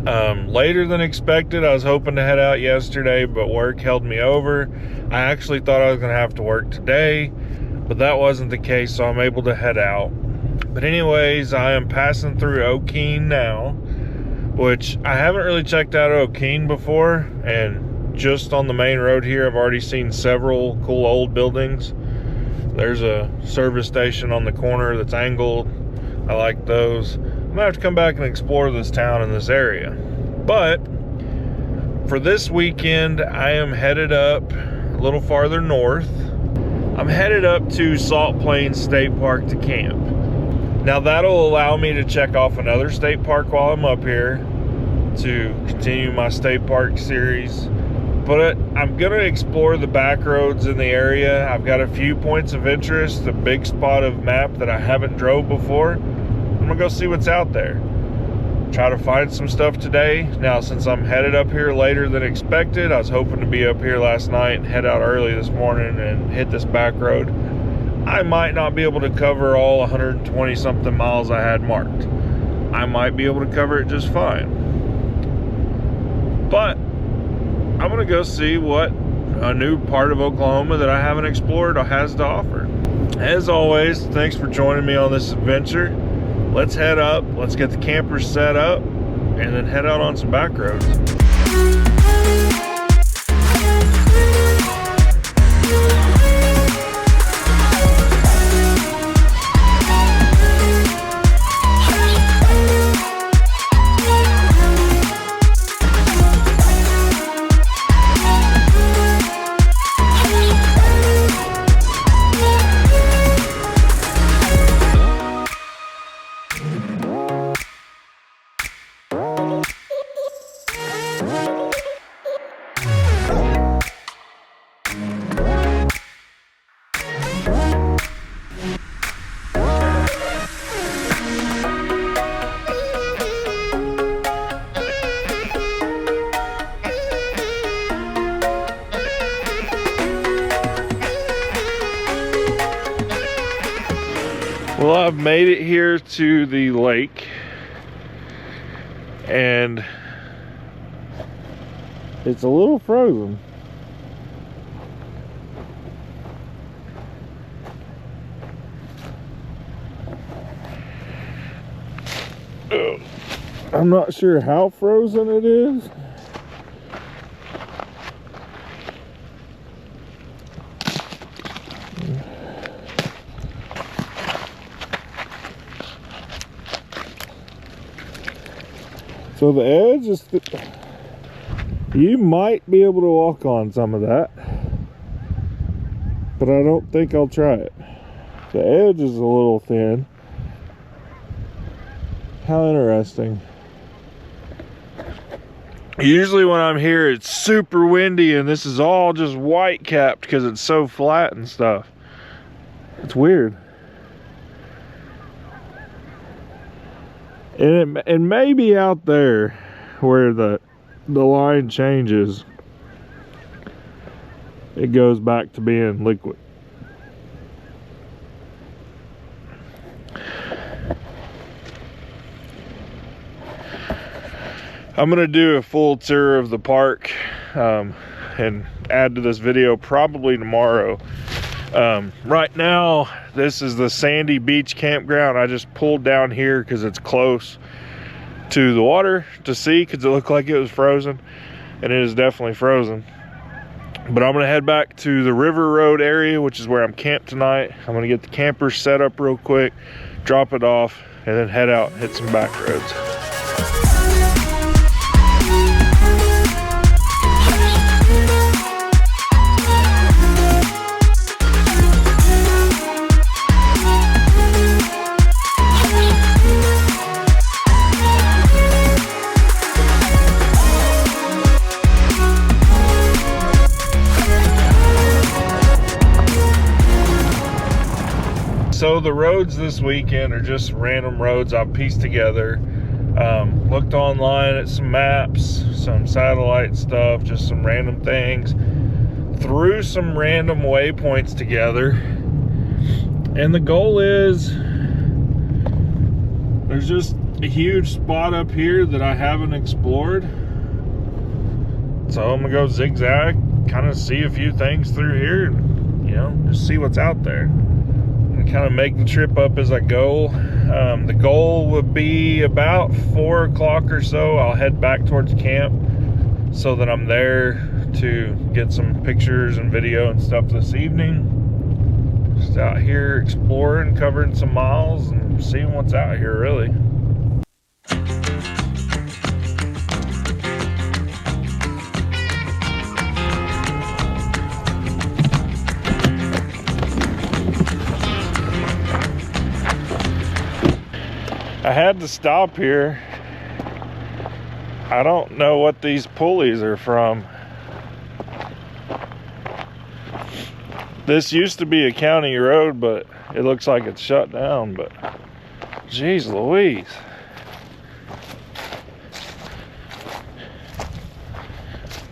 Later than expected. I was hoping to head out yesterday, but work held me over. I actually thought I was going to have to work today, but that wasn't the case, so I'm able to head out. But anyways, I am passing through O'Keene now, which I haven't really checked out O'Keene before, and just on the main road here, I've already seen several cool old buildings. There's a service station on the corner that's angled. I like those. I'm gonna have to come back and explore this town and this area. But for this weekend, I am headed up a little farther north. I'm headed up to Salt Plains State Park to camp. Now that'll allow me to check off another state park while I'm up here to continue my state park series. But I'm gonna explore the back roads in the area. I've got a few points of interest, a big spot of map that I haven't drove before. I'm gonna go see what's out there. Try to find some stuff today. Now, since I'm headed up here later than expected, I was hoping to be up here last night and head out early this morning and hit this back road. I might not be able to cover all 120 something miles I had marked. I might be able to cover it just fine. But I'm gonna go see what a new part of Oklahoma that I haven't explored has to offer. As always, thanks for joining me on this adventure. Let's head up, let's get the campers set up, and then head out on some back roads. Well, I've made it here to the lake, and it's a little frozen. I'm not sure how frozen it is. So the edge is, you might be able to walk on some of that, but I don't think I'll try it. The edge is a little thin. How interesting. Usually when I'm here, it's super windy, and this is all just white capped because it's so flat and stuff. It's weird. And maybe out there where the line changes, it goes back to being liquid. I'm gonna do a full tour of the park and add to this video probably tomorrow. Right now, this is the Sandy Beach campground. I just pulled down here because it's close to the water to see, because it looked like it was frozen, and it is definitely frozen. But I'm gonna head back to the River Road area, which is where I'm camped tonight. I'm gonna get the campers set up real quick, drop it off, and then head out and hit some back roads. So the roads this weekend are just random roads I've pieced together. Looked online at some maps, some satellite stuff, just some random things. Threw some random waypoints together. And the goal is, there's just a huge spot up here that I haven't explored. So I'm gonna go zigzag, kind of see a few things through here, and just see what's out there. And kind of make the trip up as I go. The goal would be about 4 o'clock or so. I'll head back towards camp so that I'm there to get some pictures and video and stuff this evening. Just out here exploring, covering some miles, and seeing what's out here, really. I had to stop here. I don't know what these pulleys are from. This used to be a county road, but it looks like it's shut down. But geez Louise.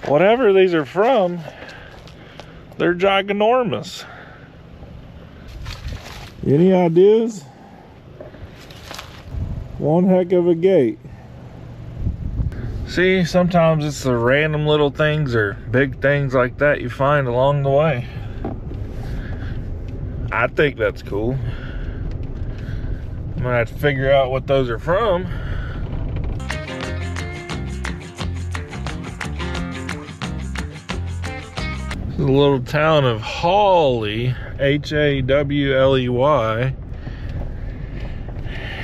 Whatever these are from, they're giganormous. Any ideas? One heck of a gate. See, sometimes it's the random little things or big things like that you find along the way. I think that's cool. I'm gonna have to figure out what those are from. This is a little town of Hawley, Hawley.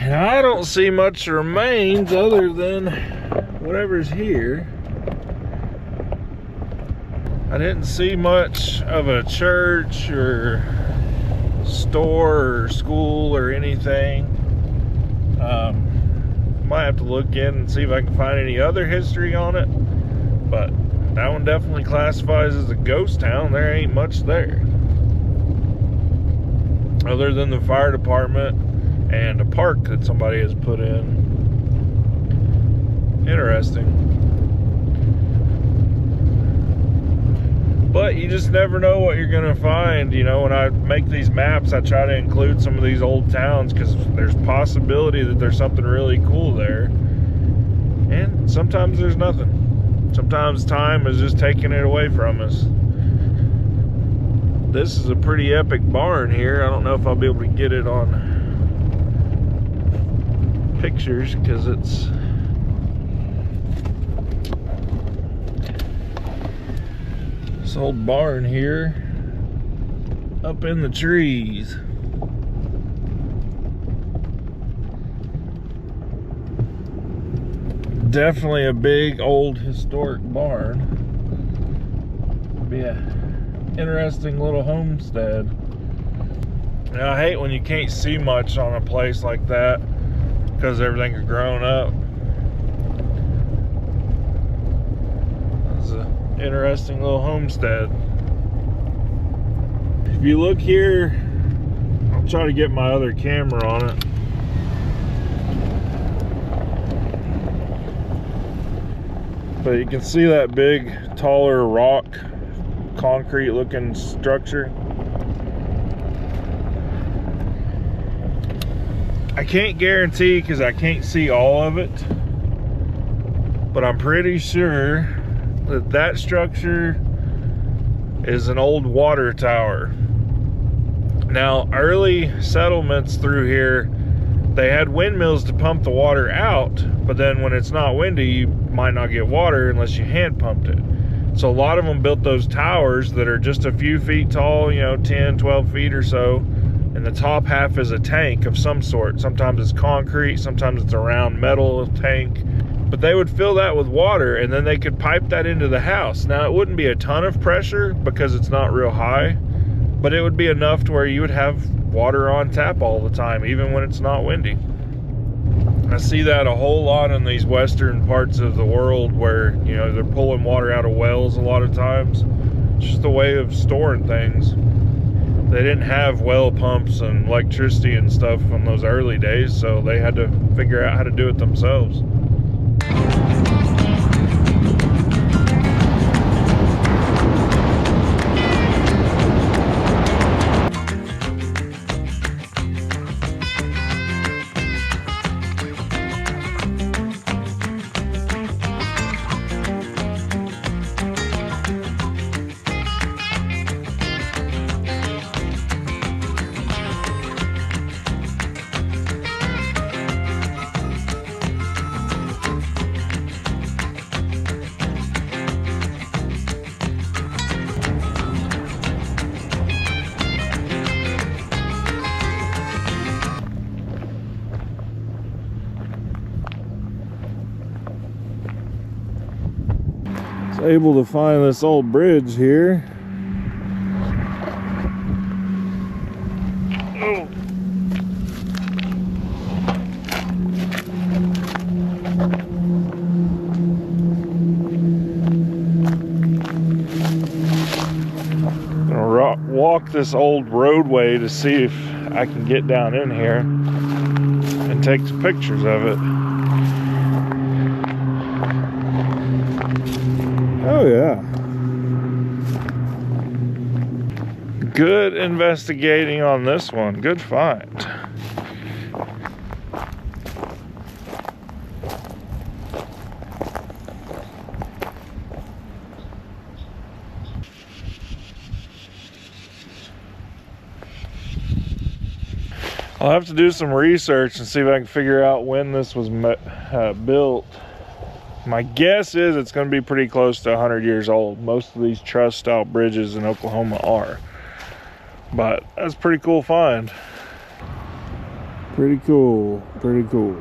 And I don't see much remains other than whatever's here. I didn't see much of a church or store or school or anything. Might have to look in and see if I can find any other history on it. But that one definitely classifies as a ghost town. There ain't much there. Other than the fire department and a park that somebody has put in. Interesting. But you just never know what you're gonna find. When I make these maps, I try to include some of these old towns because there's possibility that there's something really cool there. And sometimes there's nothing. Sometimes time is just taking it away from us. This is a pretty epic barn here. I don't know if I'll be able to get it on pictures because it's this old barn here up in the trees. Definitely a big old historic barn. Be a interesting little homestead. Now, I hate when you can't see much on a place like that because everything's grown up. It's an interesting little homestead. If you look here, I'll try to get my other camera on it. But you can see that big, taller rock, concrete looking structure. I can't guarantee because I can't see all of it, but I'm pretty sure that that structure is an old water tower. Now, early settlements through here, they had windmills to pump the water out, but then when it's not windy, you might not get water unless you hand pumped it. So a lot of them built those towers that are just a few feet tall, 10, 12 feet or so. And the top half is a tank of some sort. Sometimes it's concrete, sometimes it's a round metal tank. But they would fill that with water and then they could pipe that into the house. Now, it wouldn't be a ton of pressure because it's not real high, but it would be enough to where you would have water on tap all the time, even when it's not windy. I see that a whole lot in these western parts of the world where, they're pulling water out of wells a lot of times. It's just a way of storing things. They didn't have well pumps and electricity and stuff in those early days, so they had to figure out how to do it themselves. able to find this old bridge here. Oh. Gonna walk this old roadway to see if I can get down in here and take some pictures of it. Oh yeah. Good investigating on this one. Good find. I'll have to do some research and see if I can figure out when this was built. My guess is it's going to be pretty close to 100 years old. Most of these truss style bridges in Oklahoma are. But that's a pretty cool find. Pretty cool, pretty cool.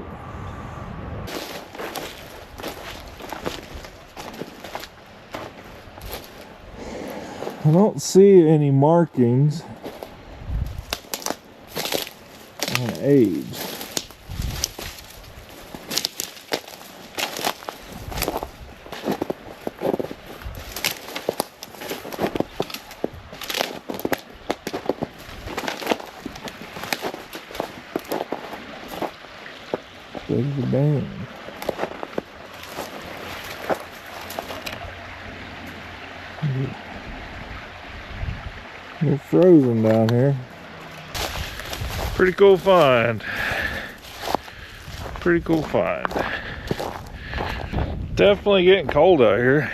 I don't see any markings on age. There's the dam. You're frozen down here. Pretty cool find. Pretty cool find. Definitely getting cold out here.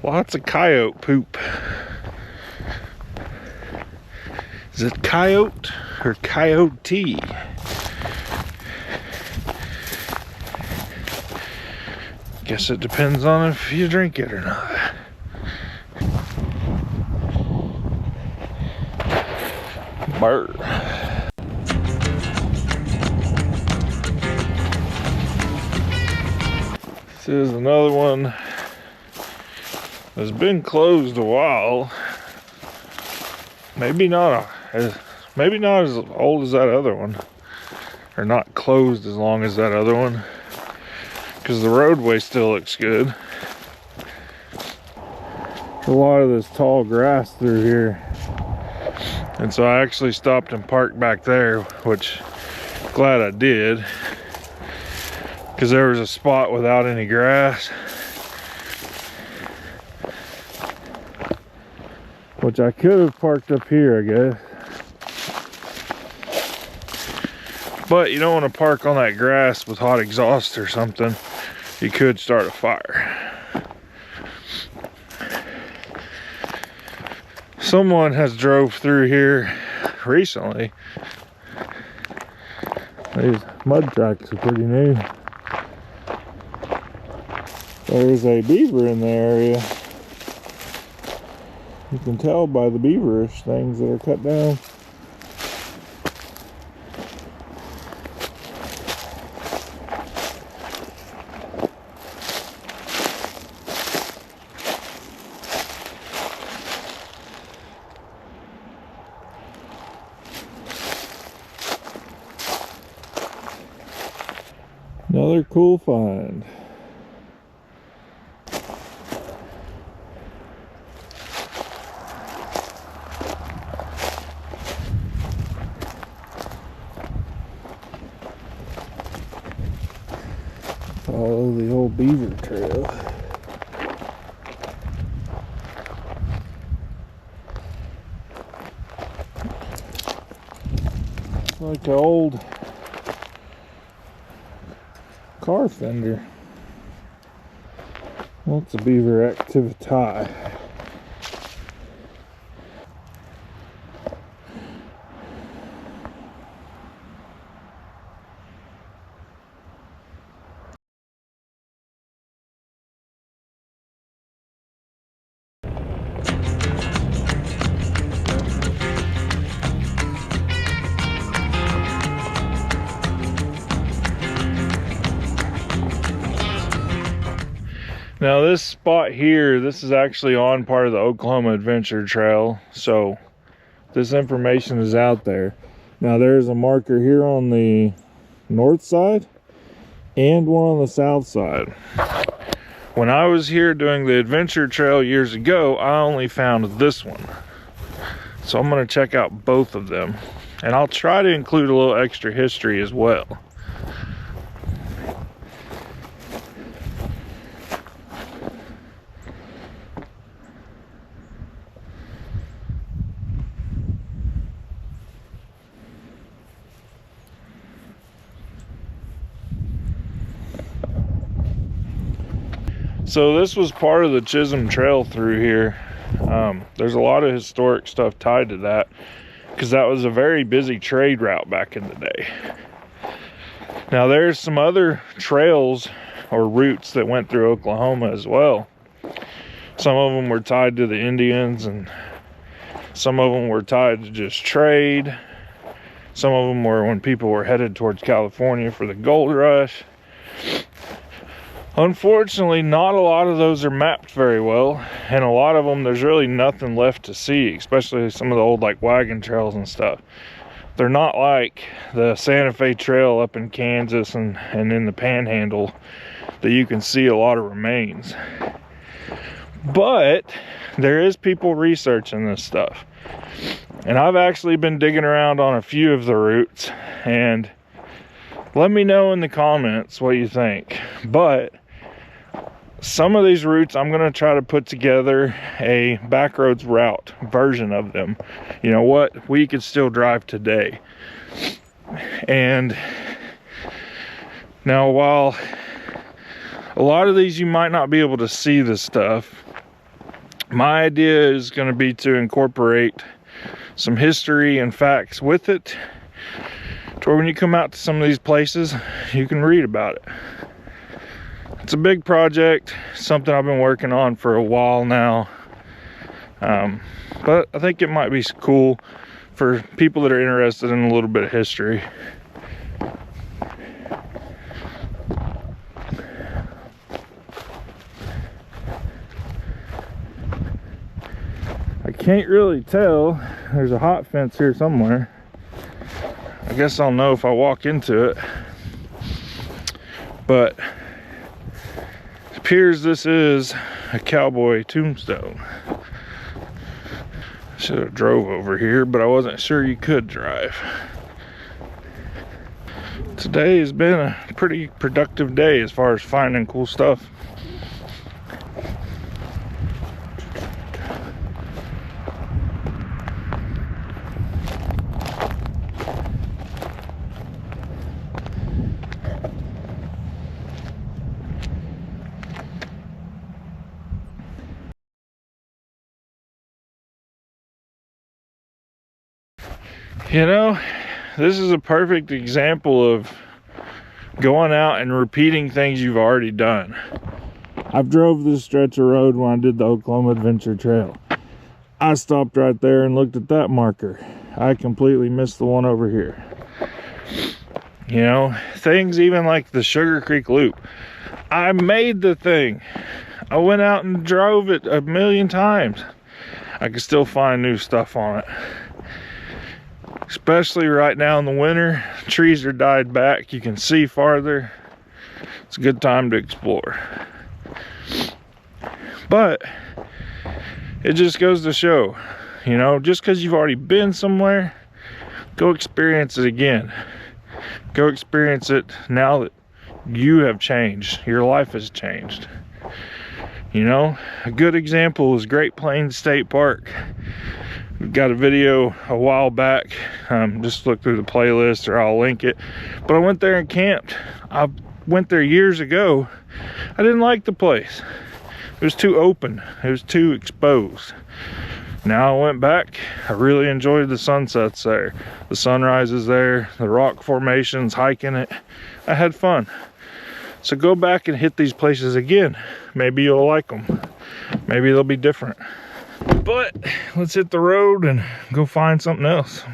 Lots of coyote poop. Is it coyote or coyote? Guess it depends on if you drink it or not. Bird. This is another one that's been closed a while. Maybe not as old as that other one, or not closed as long as that other one, because the roadway still looks good. A lot of this tall grass through here, and so I actually stopped and parked back there, which glad I did, because there was a spot without any grass, which I could have parked up here, I guess. But you don't want to park on that grass with hot exhaust or something. You could start a fire. Someone has drove through here recently. These mud tracks are pretty new. There's a beaver in the area. You can tell by the beaverish things that are cut down. Another cool find. Follow the old beaver trail. It's like an old car fender. Lots of beaver activity. Now this spot here, this is actually on part of the Oklahoma Adventure Trail, so this information is out there. Now there's a marker here on the north side and one on the south side. When I was here doing the adventure trail years ago, I only found this one. So I'm gonna check out both of them. And I'll try to include a little extra history as well. So this was part of the Chisholm Trail through here. There's a lot of historic stuff tied to that because that was a very busy trade route back in the day. Now there's some other trails or routes that went through Oklahoma as well. Some of them were tied to the Indians and some of them were tied to just trade. Some of them were when people were headed towards California for the gold rush. Unfortunately, not a lot of those are mapped very well, and a lot of them there's really nothing left to see, especially some of the old like wagon trails and stuff. They're not like the Santa Fe Trail up in Kansas and in the Panhandle that you can see a lot of remains. But there is people researching this stuff, and I've actually been digging around on a few of the routes, and let me know in the comments what you think. But some of these routes, I'm going to try to put together a Backroads route version of them. You know what? We could still drive today. And now, while a lot of these you might not be able to see this stuff, my idea is going to be to incorporate some history and facts with it, to where when you come out to some of these places, you can read about it. It's a big project, something I've been working on for a while now. But I think it might be cool for people that are interested in a little bit of history. I can't really tell. There's a hot fence here somewhere. I guess I'll know if I walk into it. But it appears this is a cowboy tombstone. Should have drove over here, but I wasn't sure you could drive. Today has been a pretty productive day as far as finding cool stuff. You know, this is a perfect example of going out and repeating things you've already done. I've drove this stretch of road when I did the Oklahoma Adventure Trail. I stopped right there and looked at that marker. I completely missed the one over here. You know, things even like the Sugar Creek Loop. I made the thing. I went out and drove it a million times. I can still find new stuff on it. Especially right now in the winter, trees are died back, you can see farther. It's a good time to explore. But it just goes to show, you know, just because you've already been somewhere, go experience it again. Go experience it now that you have changed, your life has changed. You know, a good example is Great Plains State Park. Got a video a while back, just look through the playlist or I'll link it, but I went there and camped. I went there years ago. I didn't like the place. It was too open, it was too exposed. Now I went back, I really enjoyed the sunsets there, the sunrises there, the rock formations, hiking it. I had fun. So go back and hit these places again. Maybe you'll like them, maybe they'll be different. But let's hit the road and go find something else.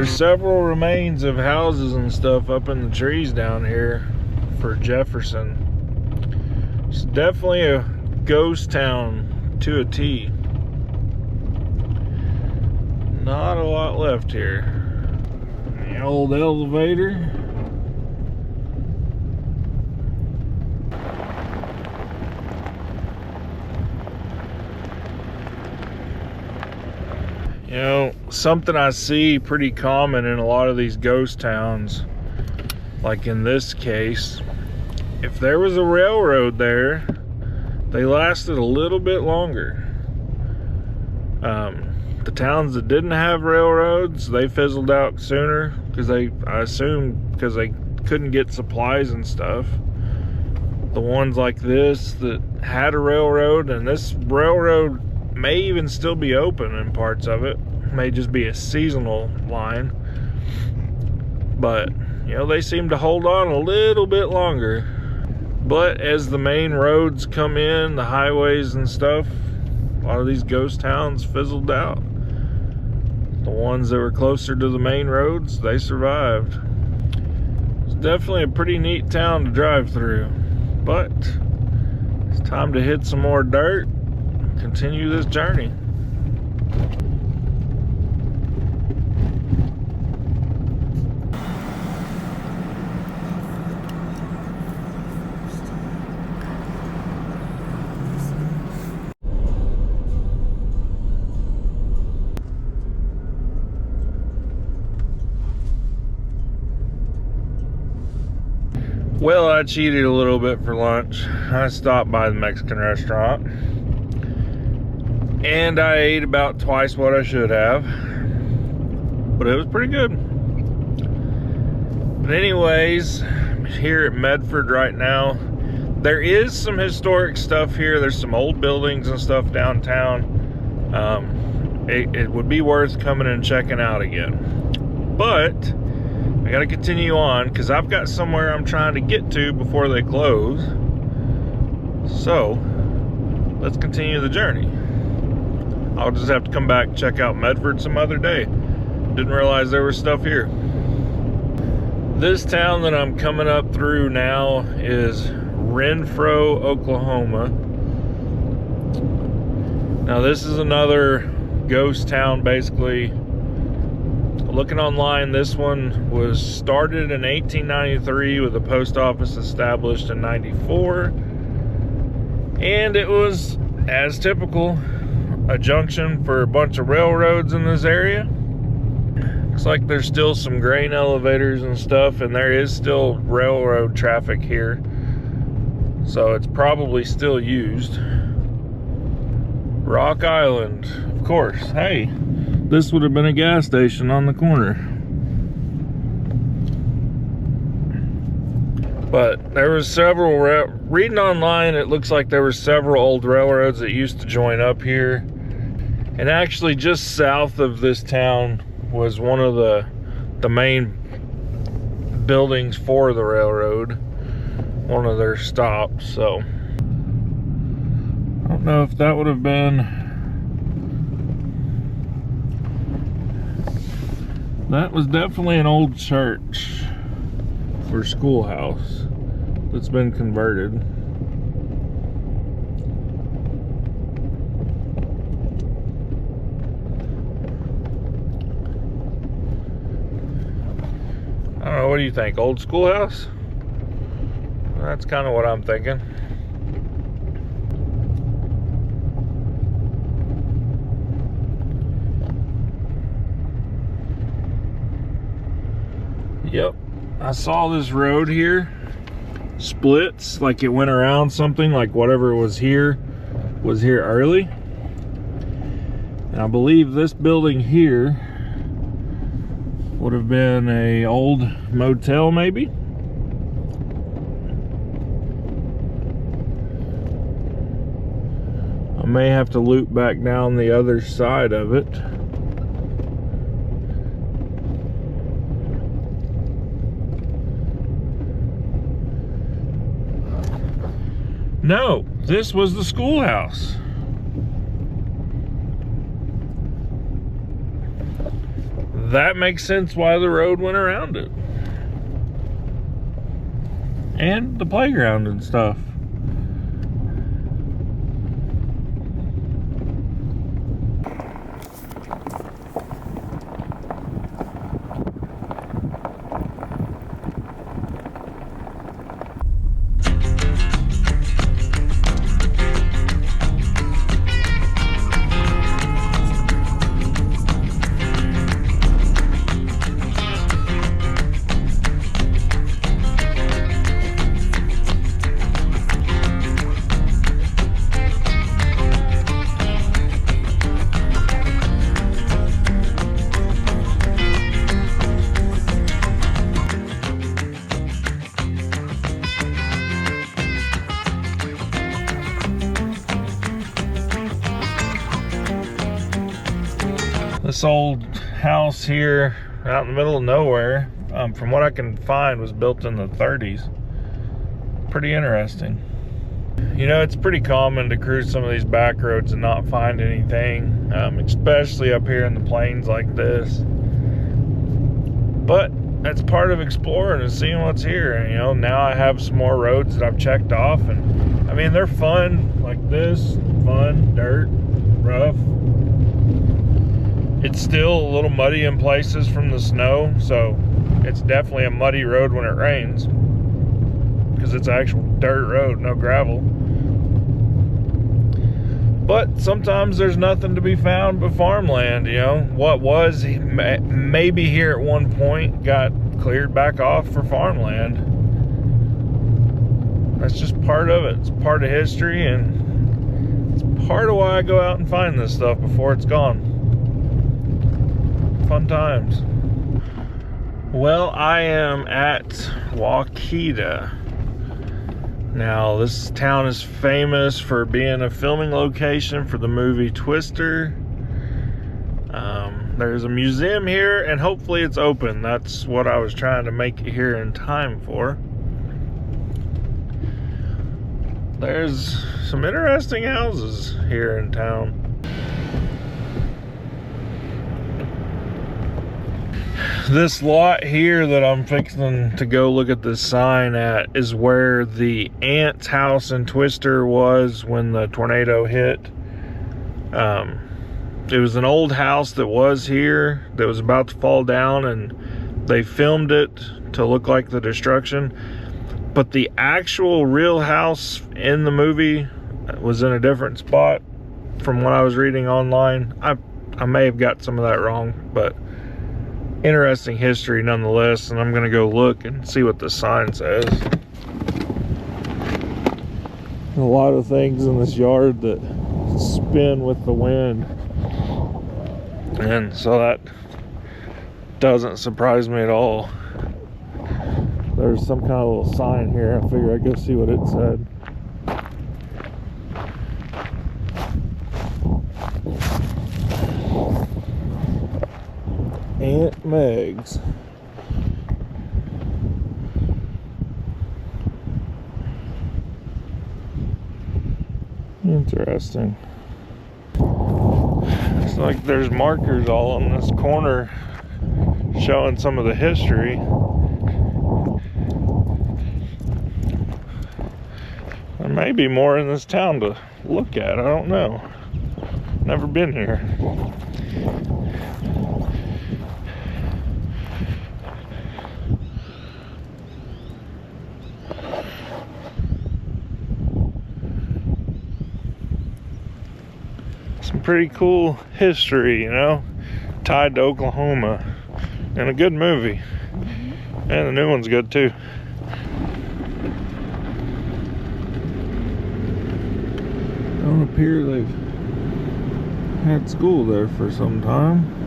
There's several remains of houses and stuff up in the trees down here for Jefferson. It's definitely a ghost town to a T. Not a lot left here. The old elevator. You know, something I see pretty common in a lot of these ghost towns, like in this case, if there was a railroad there, they lasted a little bit longer. The towns that didn't have railroads, they fizzled out sooner because I assume because they couldn't get supplies and stuff. The ones like this that had a railroad, and this railroad may even still be open in parts of it, may just be a seasonal line, but you know, they seem to hold on a little bit longer. But as the main roads come in, the highways and stuff, a lot of these ghost towns fizzled out. The ones that were closer to the main roads, they survived. It's definitely a pretty neat town to drive through, but it's time to hit some more dirt, continue this journey. Well, I cheated a little bit for lunch. I stopped by the Mexican restaurant and I ate about twice what I should have, but it was pretty good. But anyways, I'm here at Medford right now. There is some historic stuff here. There's some old buildings and stuff downtown. It would be worth coming and checking out again, but I gotta continue on because I've got somewhere I'm trying to get to before they close. So let's continue the journey. I'll just have to come back and check out Medford some other day. Didn't realize there was stuff here. This town that I'm coming up through now is Renfro, Oklahoma. Now this is another ghost town basically. Looking online, this one was started in 1893 with a post office established in 94. And it was, as typical, a junction for a bunch of railroads in this area. Looks like there's still some grain elevators and stuff, and there is still railroad traffic here. So it's probably still used. Rock Island, of course. Hey, this would have been a gas station on the corner. But there was several, reading online, it looks like there were several old railroads that used to join up here. And actually just south of this town was one of the main buildings for the railroad, one of their stops. So I don't know if that would have been, that was definitely an old church or schoolhouse that's been converted. I don't know, what do you think? Old schoolhouse? That's kind of what I'm thinking. Yep, I saw this road here splits, like it went around something, like whatever was here early. And I believe this building here would have been a old motel, maybe. I may have to loop back down the other side of it. No, this was the schoolhouse. that makes sense why the road went around it. And the playground and stuff. This old house here out in the middle of nowhere, from what I can find, was built in the 30s. Pretty interesting. You know, it's pretty common to cruise some of these back roads and not find anything, especially up here in the plains like this. But that's part of exploring and seeing what's here. You know, now I have some more roads that I've checked off, and I mean, they're fun, like this, fun, dirt, rough. It's still a little muddy in places from the snow, so it's definitely a muddy road when it rains, because it's actual dirt road, no gravel. But sometimes there's nothing to be found but farmland. You know, what was maybe here at one point got cleared back off for farmland. That's just part of it. It's part of history, and it's part of why I go out and find this stuff before it's gone. Fun times. Well, I am at Waukita. Now, this town is famous for being a filming location for the movie Twister. There's a museum here, and hopefully it's open. That's what I was trying to make it here in time for. There's some interesting houses here in town. This lot here that I'm fixing to go look at this sign at is where the aunt's house in Twister was when the tornado hit. It was an old house that was here that was about to fall down, and they filmed it to look like the destruction. But the actual real house in the movie was in a different spot from what I was reading online. I may have got some of that wrong, but interesting history nonetheless, and I'm gonna go look and see what the sign says. A lot of things in this yard that spin with the wind, and so that doesn't surprise me at all. There's some kind of little sign here. I figure I'd go see what it said. Aunt Meg's. Interesting. It's like there's markers all on this corner showing some of the history. There may be more in this town to look at. I don't know. Never been here. Some pretty cool history, you know, tied to Oklahoma, and a good movie. And the new one's good too. Don't appear they've had school there for some time.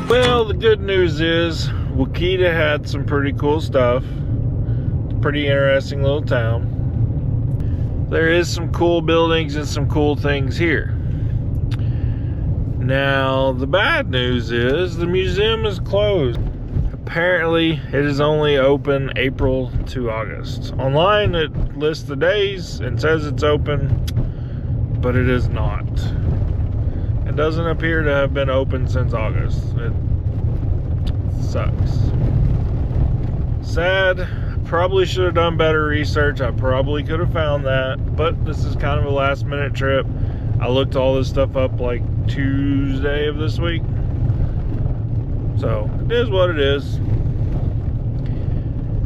Well, the good news is Wakita had some pretty cool stuff. Pretty interesting little town. There is some cool buildings and some cool things here. Now, the bad news is the museum is closed. Apparently, it is only open April to August. Online, it lists the days and says it's open, but it is not. It doesn't appear to have been open since August. It sucks. Sad. Probably should have done better research. I probably could have found that, but this is kind of a last minute trip. I looked all this stuff up like Tuesday of this week. So it is what it is.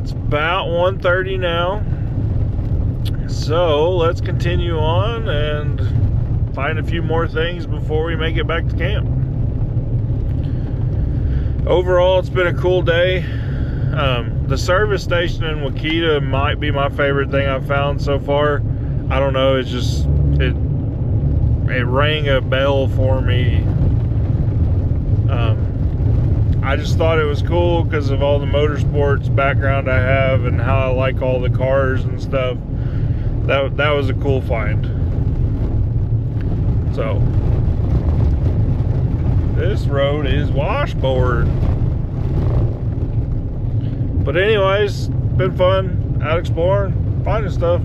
It's about 1:30 now. So let's continue on and find a few more things before we make it back to camp. Overall, it's been a cool day. The service station in Wakita might be my favorite thing I've found so far. I don't know, it's just, it rang a bell for me. I just thought it was cool because of all the motorsports background I have and how I like all the cars and stuff. That was a cool find. So, this road is washboard. But anyways, been fun out exploring, finding stuff.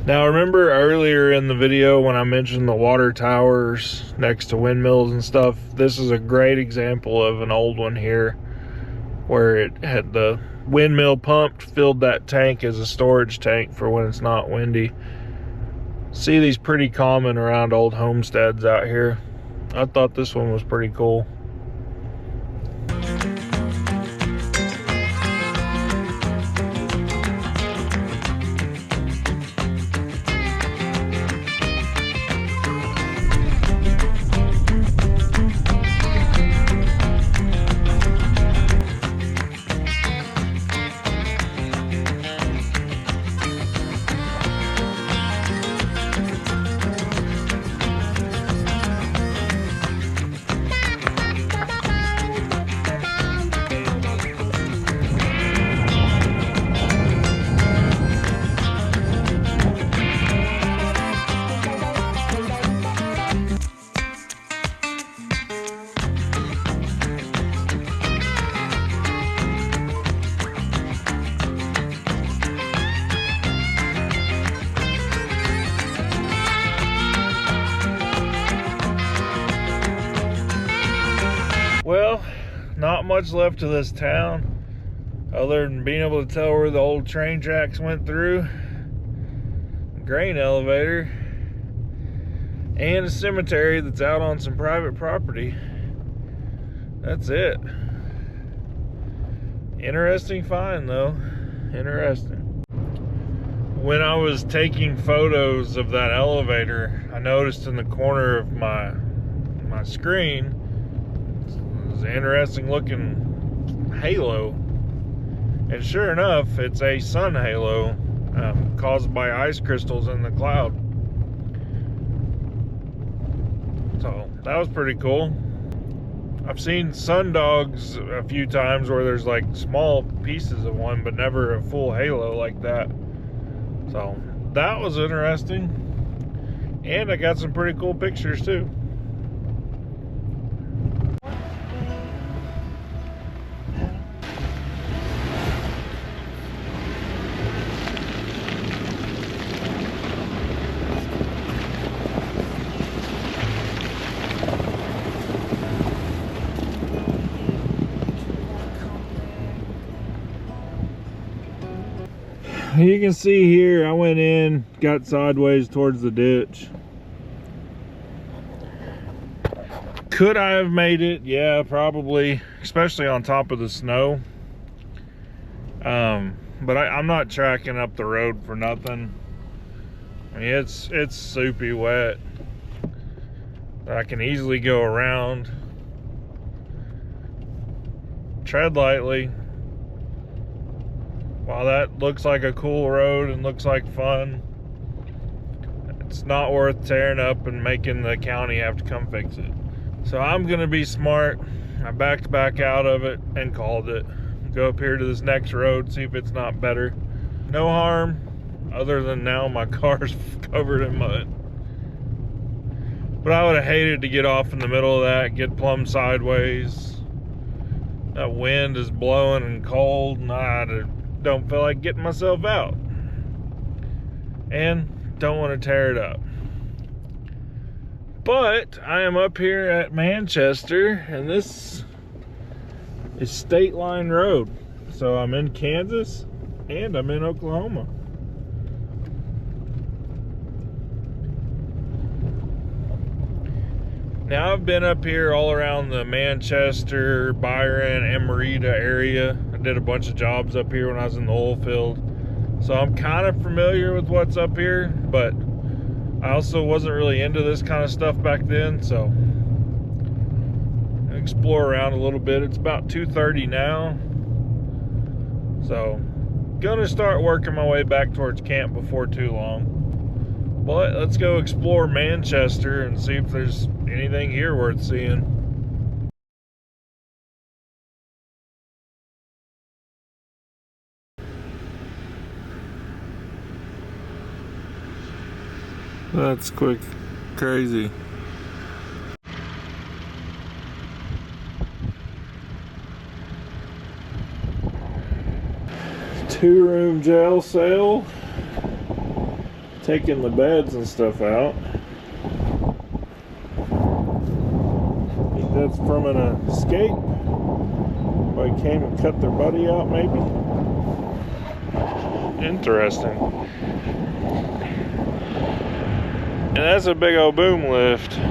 Now, remember earlier in the video when I mentioned the water towers next to windmills and stuff? This is a great example of an old one here, where it had the windmill pumped, filled that tank as a storage tank for when it's not windy. See these pretty common around old homesteads out here. I thought this one was pretty cool. Well, not much left to this town other than being able to tell where the old train tracks went through, grain elevator, and a cemetery that's out on some private property. That's it. Interesting find though. Interesting. When I was taking photos of that elevator, I noticed in the corner of my screen an interesting looking halo, and sure enough, it's a sun halo caused by ice crystals in the cloud. So that was pretty cool. I've seen sun dogs a few times where there's like small pieces of one, but never a full halo like that. So that was interesting, and I got some pretty cool pictures too. You can see here, I went in, got sideways towards the ditch. Could I have made it? Yeah, probably, especially on top of the snow. But I'm not tracking up the road for nothing. I mean, it's soupy wet. I can easily go around. tread lightly. While that looks like a cool road and looks like fun, it's not worth tearing up and making the county have to come fix it. So I'm gonna be smart. I backed back out of it and called it. Go up here to this next road, see if it's not better. No harm, other than now my car's covered in mud. But I would have hated to get off in the middle of that, get plumb sideways. That wind is blowing and cold, and I don't feel like getting myself out. And don't want to tear it up. But I am up here at Manchester, and this is State Line Road. So I'm in Kansas and I'm in Oklahoma. Now I've been up here all around the Manchester, Byron, Emerita area. I did a bunch of jobs up here when I was in the oil field. So I'm kind of familiar with what's up here, but I also wasn't really into this kind of stuff back then, so I explore around a little bit. It's about 2:30 now. So gonna start working my way back towards camp before too long. But let's go explore Manchester and see if there's anything here worth seeing. That's quick, crazy. Two-room jail cell. Taking the beds and stuff out. I think that's from an escape. Somebody came and cut their buddy out, maybe. Interesting. And that's a big old boom lift. I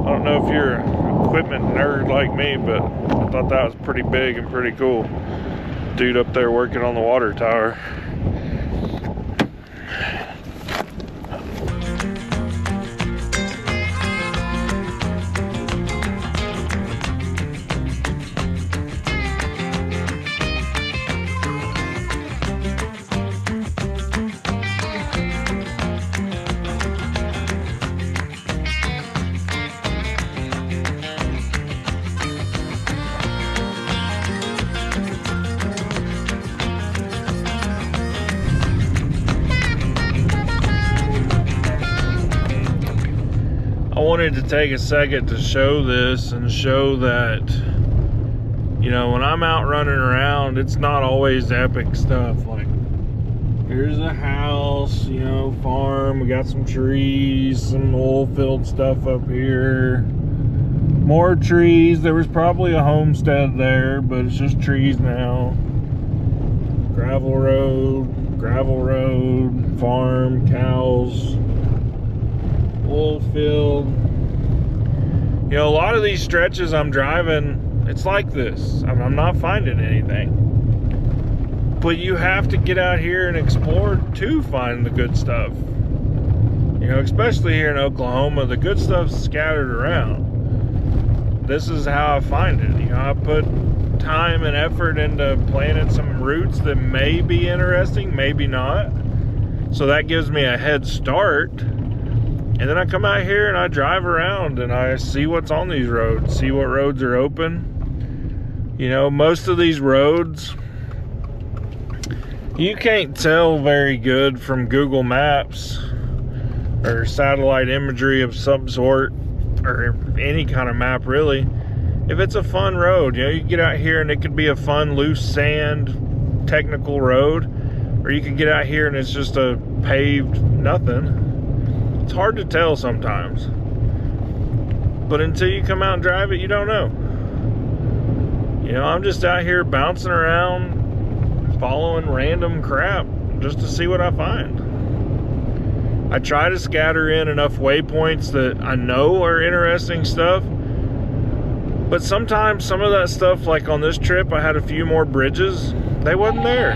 don't know if you're an equipment nerd like me, but I thought that was pretty big and pretty cool. Dude up there working on the water tower. I wanted to take a second to show this and show that, you know, when I'm out running around, it's not always epic stuff. Like, here's a house, you know, farm, we got some trees, some oil field stuff up here, more trees. There was probably a homestead there, but it's just trees now. Gravel road, farm, cows, oil field. You know, a lot of these stretches I'm driving, it's like this. I'm not finding anything. But you have to get out here and explore to find the good stuff. You know, especially here in Oklahoma, the good stuff's scattered around. This is how I find it. You know, I put time and effort into planting some routes that may be interesting, maybe not. So that gives me a head start. And then I come out here and I drive around and I see what's on these roads, see what roads are open. You know, most of these roads, you can't tell very good from Google Maps or satellite imagery of some sort, or any kind of map really, if it's a fun road. You know, you get out here and it could be a fun loose sand technical road, or you could get out here and it's just a paved nothing. It's hard to tell sometimes, but until you come out and drive it, you don't know. You know, I'm just out here bouncing around, following random crap just to see what I find. I try to scatter in enough waypoints that I know are interesting stuff, but sometimes some of that stuff, like on this trip, I had a few more bridges, they wasn't there.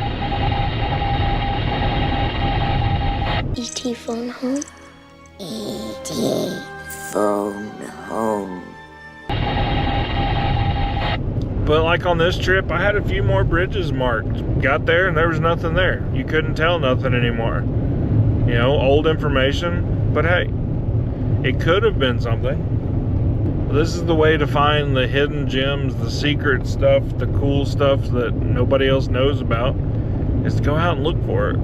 ET phone home? ET phone home. But like on this trip, I had a few more bridges marked. Got there and there was nothing there. You couldn't tell nothing anymore. You know, old information, but hey, it could have been something. This is the way to find the hidden gems, the secret stuff, the cool stuff that nobody else knows about, is to go out and look for it.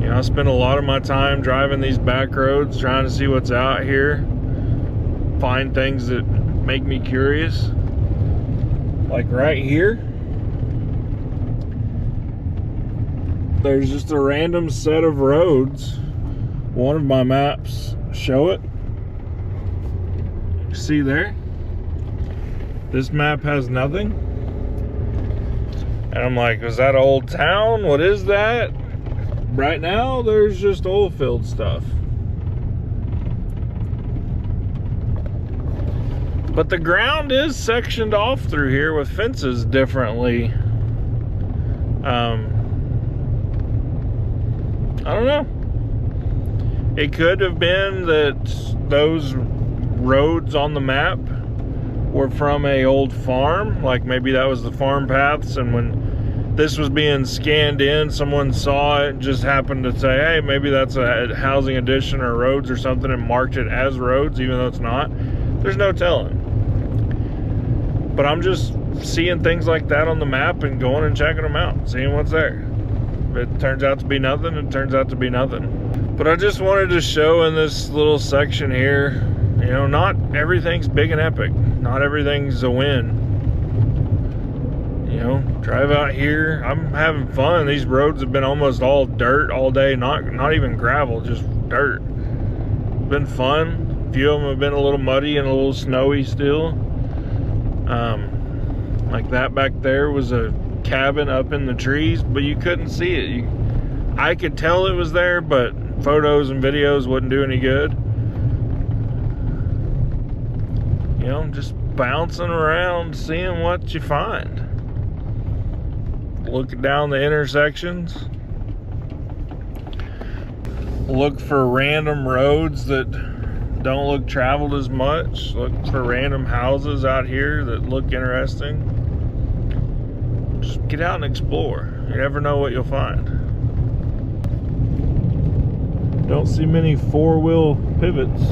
You know, I spend a lot of my time driving these back roads, trying to see what's out here, find things that make me curious. Like right here, there's just a random set of roads. One of my maps show it. See there? This map has nothing. And I'm like, is that old town? What is that? Right now, there's just oil field stuff. But the ground is sectioned off through here with fences differently. I don't know. It could have been that those roads on the map were from a old farm. Like maybe that was the farm paths, and when this was being scanned in, someone saw it and just happened to say, hey, maybe that's a housing addition or roads or something, and marked it as roads, even though it's not. There's no telling. But I'm just seeing things like that on the map and going and checking them out, seeing what's there. If it turns out to be nothing, it turns out to be nothing. But I just wanted to show in this little section here, you know, not everything's big and epic. Not everything's a win. You know, drive out here. I'm having fun. These roads have been almost all dirt all day, not even gravel, just dirt. Been fun. A few of them have been a little muddy and a little snowy still. Like that back there was a cabin up in the trees, but you couldn't see it. I could tell it was there, but photos and videos wouldn't do any good. You know, just bouncing around, seeing what you find. Looking down the intersections. Look for random roads that don't look traveled as much. Look for random houses out here that look interesting. Just get out and explore. You never know what you'll find. Don't see many four-wheel pivots.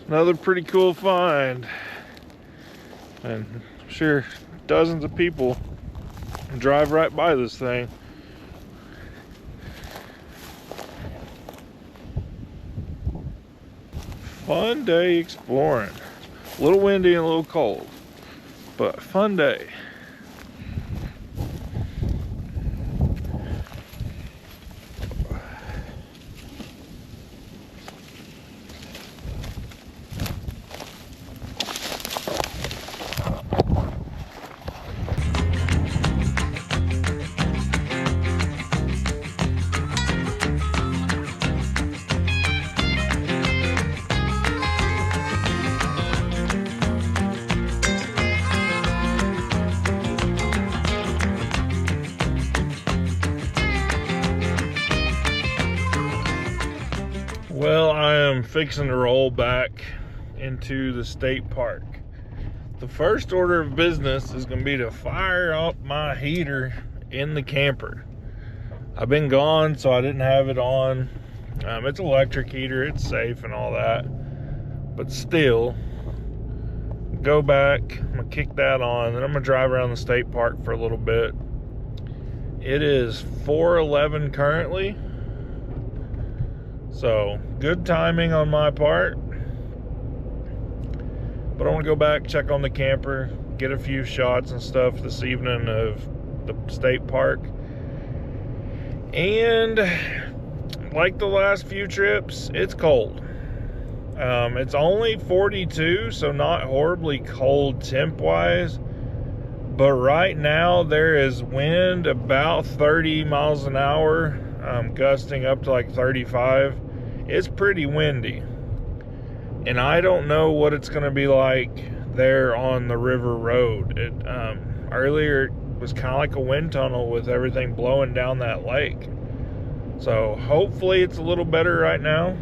Another pretty cool find, and I'm sure dozens of people drive right by this thing. Fun day exploring. A little windy and a little cold, but fun day. Well, I am fixing to roll back into the state park. The first order of business is going to be to fire up my heater in the camper. I've been gone, so I didn't have it on. It's an electric heater, it's safe and all that. But still, go back, I'm going to kick that on, then I'm going to drive around the state park for a little bit. It is 4:11 currently. So, good timing on my part. But I want to go back, check on the camper, get a few shots and stuff this evening of the state park. And like the last few trips, it's cold. It's only 42, so not horribly cold temp-wise. But right now there is wind about 30 miles an hour, gusting up to like 35. It's pretty windy. And I don't know what it's going to be like there on the river road. Earlier it was kind of like a wind tunnel with everything blowing down that lake. So hopefully it's a little better right now.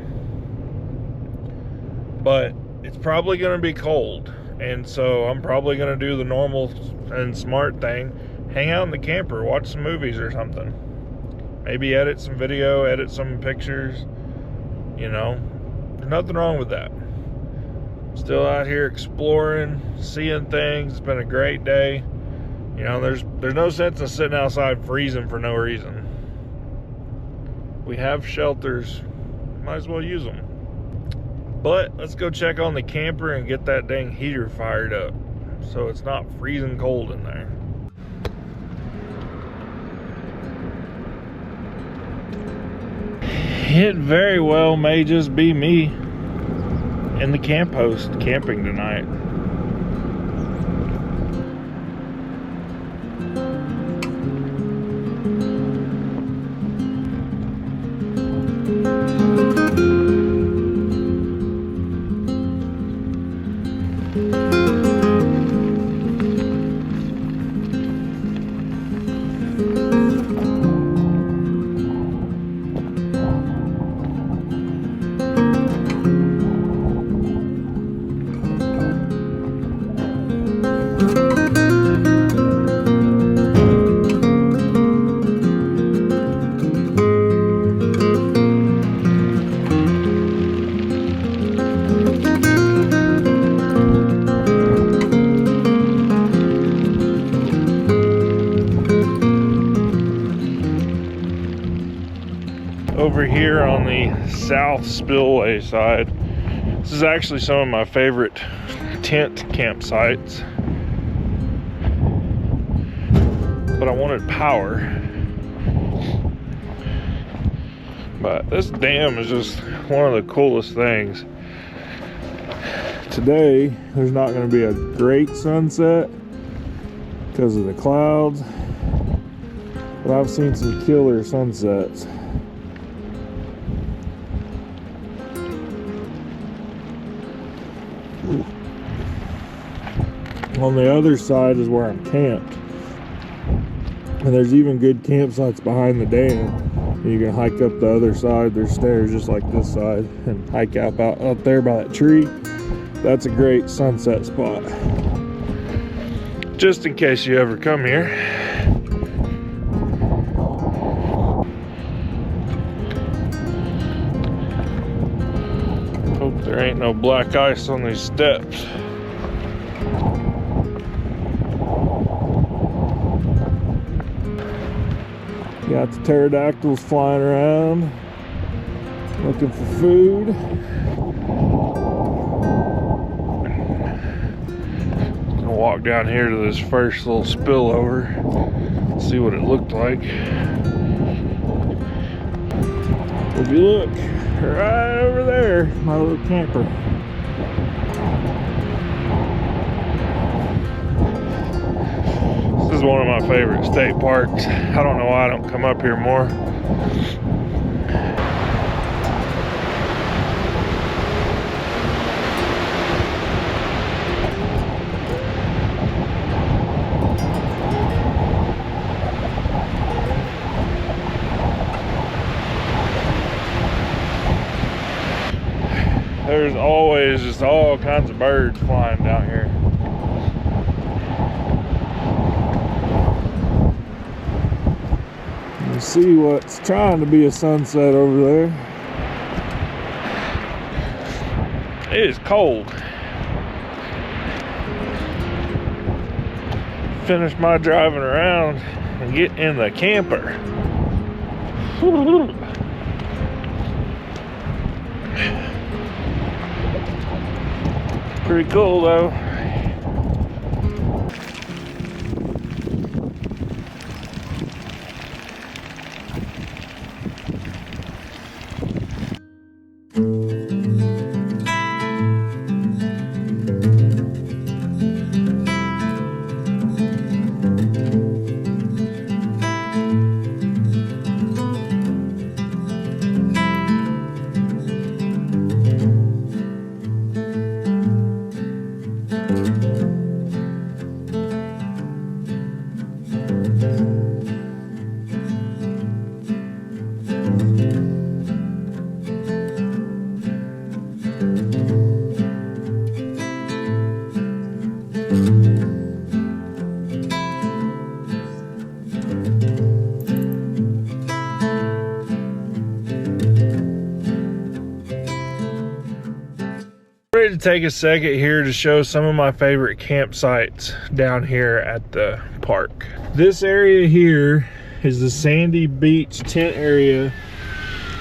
But it's probably going to be cold. And so I'm probably going to do the normal and smart thing. Hang out in the camper, watch some movies or something. Maybe edit some video, edit some pictures. You know, there's nothing wrong with that. Still out here exploring, seeing things. It's been a great day. You know, there's no sense in sitting outside freezing for no reason. We have shelters. Might as well use them. But let's go check on the camper and get that dang heater fired up so it's not freezing cold in there. It very well may just be me and the camp host camping tonight. Over here on the south spillway side, this is actually some of my favorite tent campsites, but I wanted power. But this dam is just one of the coolest things. Today there's not going to be a great sunset because of the clouds, but I've seen some killer sunsets. On the other side is where I'm camped, and there's even good campsites behind the dam. You can hike up the other side. There's stairs just like this side, and hike out there by that tree. That's a great sunset spot, just in case you ever come here. Hope there ain't no black ice on these steps. Got the pterodactyls flying around, looking for food. Gonna walk down here to this first little spillover, see what it looked like. If you look, right over there, my little camper. This is one of my favorite state parks. I don't know why I don't come up here more. There's always just all kinds of birds flying down here. You see what's trying to be a sunset over there. It is cold. Finish my driving around and get in the camper. Pretty cool though. Ready to take a second here to show some of my favorite campsites down here at the park. This area here is the Sandy Beach tent area.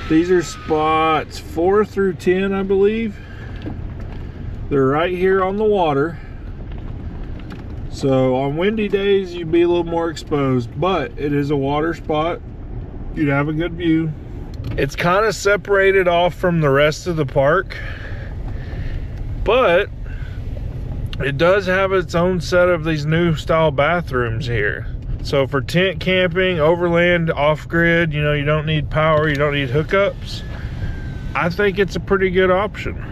These are spots 4 through 10, I believe. They're right here on the water. So on windy days, you'd be a little more exposed, but it is a water spot. You'd have a good view. It's kind of separated off from the rest of the park, but it does have its own set of these new style bathrooms here. So for tent camping, overland, off-grid, you know, you don't need power, you don't need hookups. I think it's a pretty good option.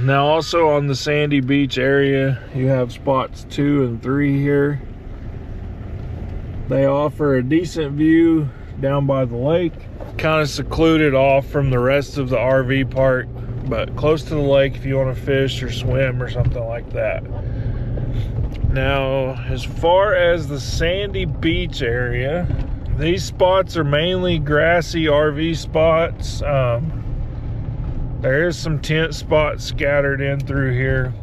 Now also on the Sandy Beach area, you have spots 2 and 3 here. They offer a decent view down by the lake. Kind of secluded off from the rest of the RV park, but close to the lake if you want to fish or swim or something like that. Now, as far as the Sandy Beach area, these spots are mainly grassy RV spots. There is some tent spots scattered in through here.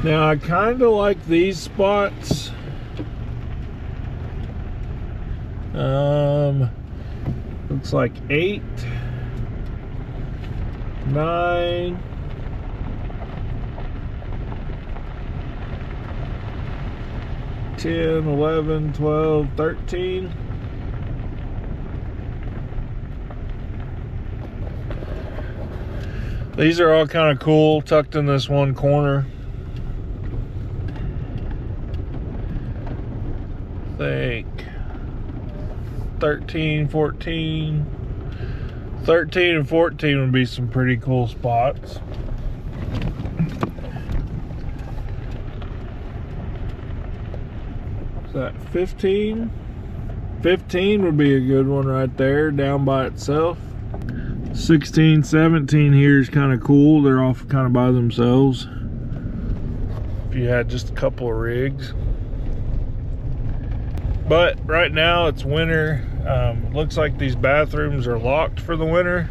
Now I kind of like these spots. Looks like 8, 9, 10, 11, 12, 13. These are all kind of cool, tucked in this one corner. I think 13, 14, 13 and 14 would be some pretty cool spots. Is that 15? 15 would be a good one right there, down by itself. 16, 17 here is kind of cool. They're off kind of by themselves. If you had just a couple of rigs. But right now it's winter. Looks like these bathrooms are locked for the winter.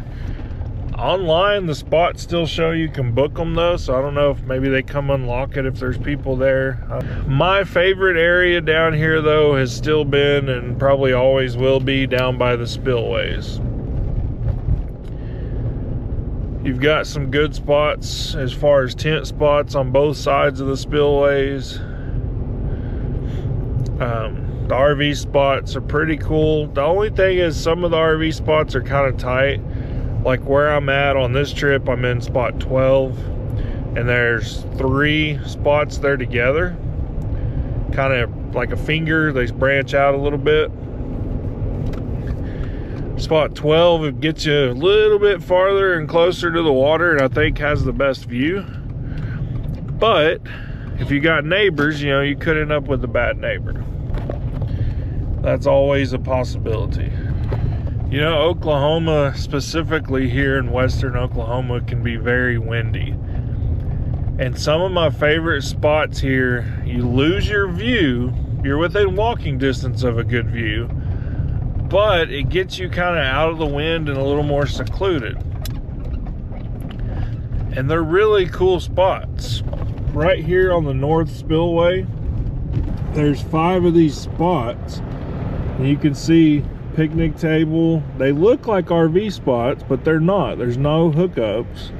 Online, the spots still show you can book them though, so I don't know if maybe they come unlock it if there's people there. My favorite area down here though has still been and probably always will be down by the spillways. You've got some good spots as far as tent spots on both sides of the spillways. The RV spots are pretty cool. The only thing is some of the RV spots are kind of tight. Like where I'm at on this trip, I'm in spot 12 and there's 3 spots there together. Kind of like a finger, they branch out a little bit. Spot 12, it gets you a little bit farther and closer to the water and I think has the best view. But if you got neighbors, you know, you could end up with a bad neighbor. That's always a possibility. You know, Oklahoma, specifically here in western Oklahoma, can be very windy. And some of my favorite spots here, you lose your view. You're within walking distance of a good view, but it gets you kind of out of the wind and a little more secluded. And they're really cool spots. Right here on the North Spillway, there's 5 of these spots. And you can see picnic table. They look like RV spots, but they're not. There's no hookups.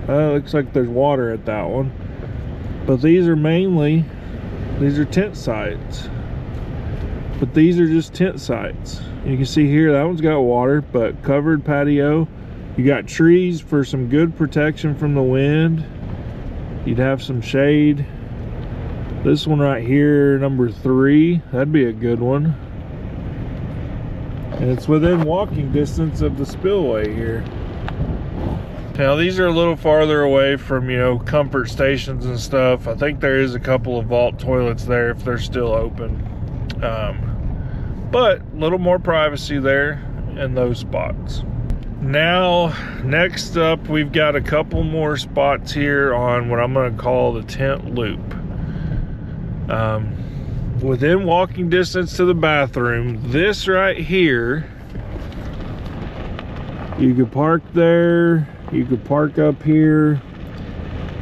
Looks like there's water at that one. But these are tent sites. But these are just tent sites. You can see here, that one's got water, but covered patio. You got trees for some good protection from the wind. You'd have some shade. This one right here, number 3, that'd be a good one. And it's within walking distance of the spillway here. Now these are a little farther away from, you know, comfort stations and stuff. I think there is a couple of vault toilets there if they're still open. But a little more privacy there in those spots. Now, next up, we've got a couple more spots here on what I'm going to call the tent loop. Within walking distance to the bathroom, this right here, you could park there, you could park up here.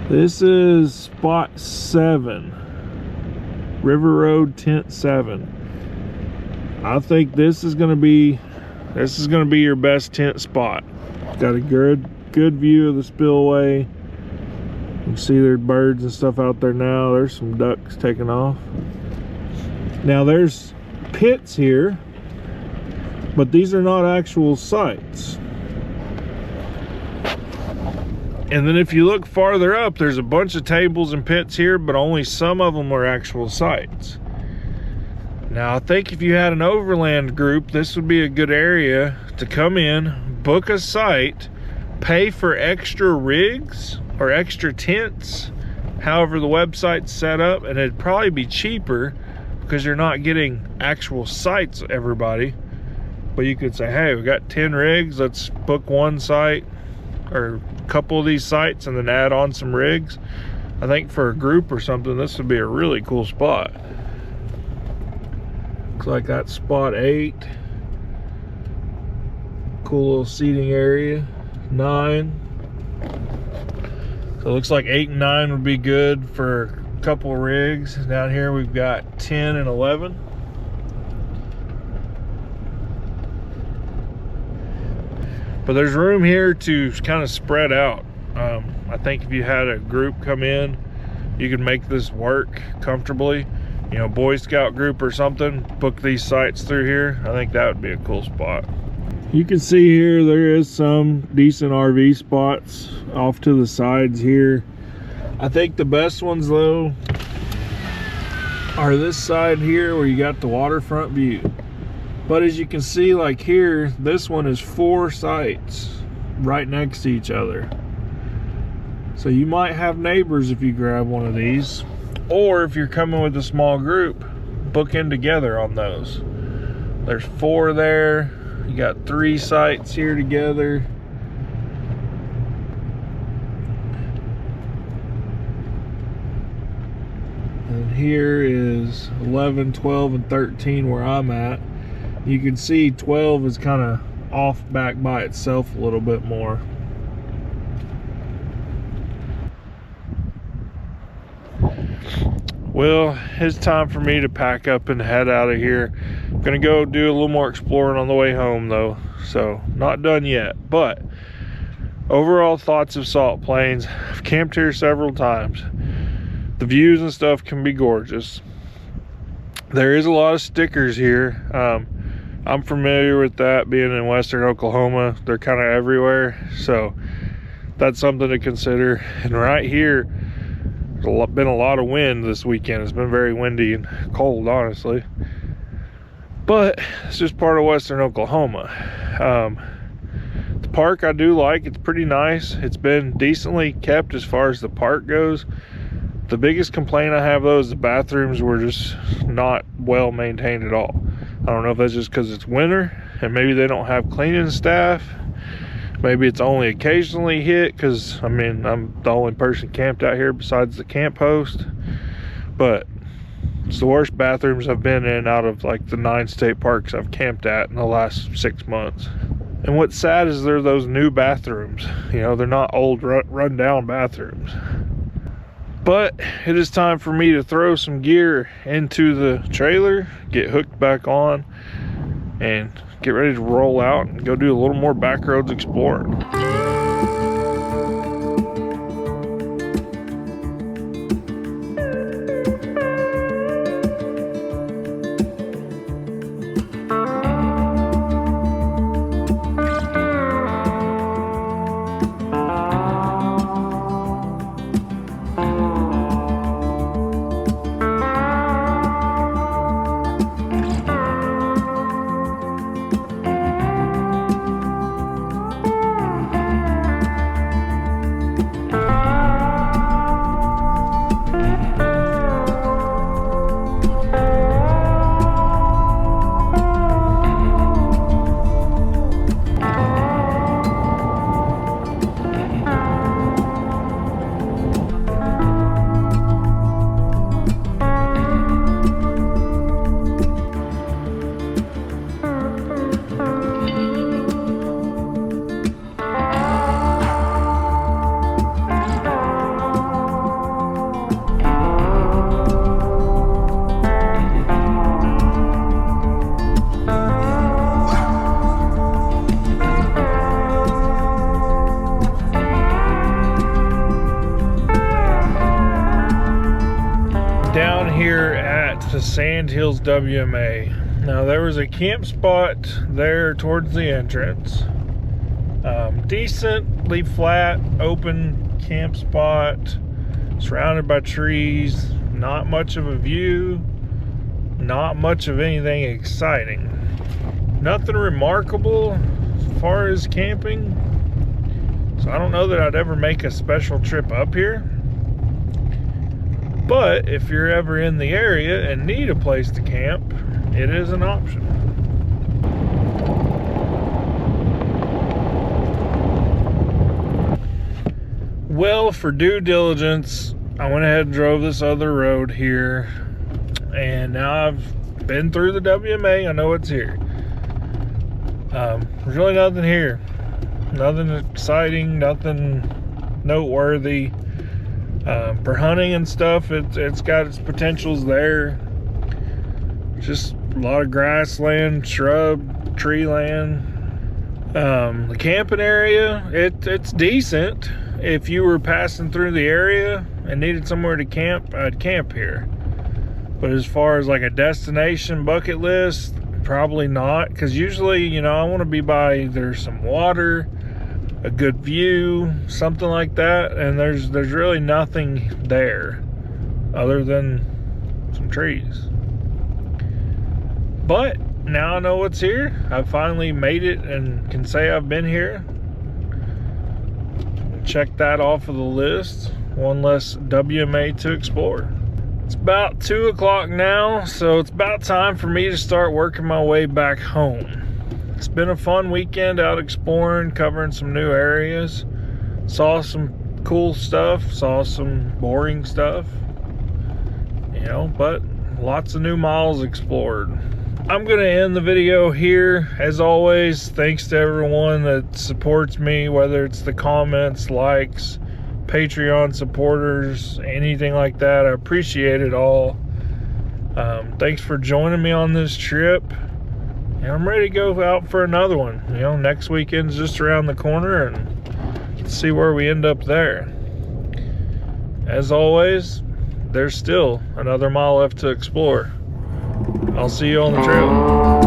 This is spot 7, River Road Tent 7. I think this is going to be your best tent spot. Got a good view of the spillway. You can see there's birds and stuff out there now. There's some ducks taking off. Now there's pits here, but these are not actual sites. And then if you look farther up, there's a bunch of tables and pits here, but only some of them are actual sites. Now, I think if you had an Overland group, this would be a good area to come in, book a site, pay for extra rigs or extra tents, however the website's set up, and it'd probably be cheaper because you're not getting actual sites, everybody. But you could say, hey, we got 10 rigs, let's book one site or a couple of these sites and then add on some rigs. I think for a group or something, this would be a really cool spot. Looks like that's spot 8. Cool little seating area. 9. So it looks like 8 and 9 would be good for a couple of rigs. Down here we've got 10 and 11. But there's room here to kind of spread out. I think if you had a group come in, you could make this work comfortably. You know, Boy Scout group or something, book these sites through here. I think that would be a cool spot. You can see here there is some decent RV spots off to the sides here. I think the best ones though are this side here where you got the waterfront view. But as you can see, like here, this one is 4 sites right next to each other. So you might have neighbors if you grab one of these. Or if you're coming with a small group, book in together on those. There's 4 there. You got 3 sites here together. And here is 11, 12, and 13 where I'm at. You can see 12 is kind of off back by itself a little bit more. Well, it's time for me to pack up and head out of here. I'm gonna go do a little more exploring on the way home though, so not done yet. But overall thoughts of Salt Plains. I've camped here several times. The views and stuff can be gorgeous. There is a lot of stickers here. I'm familiar with that, being in western Oklahoma. They're kind of everywhere, so that's something to consider. And right here, there's been a lot of wind this weekend. It's been very windy and cold, honestly. But it's just part of western Oklahoma. The park I do like. It's pretty nice. It's been decently kept as far as the park goes. The biggest complaint I have though is the bathrooms were just not well maintained at all. I don't know if that's just because it's winter and maybe they don't have cleaning staff. Maybe it's only occasionally hit because, I mean, I'm the only person camped out here besides the camp host. But it's the worst bathrooms I've been in out of like the 9 state parks I've camped at in the last 6 months. And what's sad is they're those new bathrooms. You know, they're not old run down bathrooms. But it is time for me to throw some gear into the trailer, get hooked back on, and get ready to roll out and go do a little more backroads exploring. here at the Sandhills WMA. Now there was a camp spot there towards the entrance. Decently flat, open camp spot, surrounded by trees, not much of a view, not much of anything exciting. Nothing remarkable as far as camping. So I don't know that I'd ever make a special trip up here. But if you're ever in the area and need a place to camp, it is an option. Well, for due diligence, I went ahead and drove this other road here. And now I've been through the WMA. I know it's here. There's really nothing here. Nothing exciting, nothing noteworthy. For hunting and stuff, it's got its potentials there. Just a lot of grassland, shrub, tree land. The camping area, it's decent. If you were passing through the area and needed somewhere to camp, I'd camp here. But as far as like a destination bucket list, probably not. Because usually, you know, I want to be by either some water, a good view, something like that, and there's really nothing there other than some trees. But now I know what's here. I finally made it and can say I've been here. Check that off of the list. One less WMA to explore. It's about 2 o'clock now, so it's about time for me to start working my way back home. It's been a fun weekend out exploring, covering some new areas. Saw some cool stuff, saw some boring stuff, you know, but lots of new miles explored. I'm gonna end the video here. As always, thanks to everyone that supports me, whether it's the comments, likes, Patreon supporters, anything like that. I appreciate it all. Thanks for joining me on this trip. And I'm ready to go out for another one. You know, next weekend's just around the corner, and let's see where we end up there. As always, there's still another mile left to explore. I'll see you on the trail.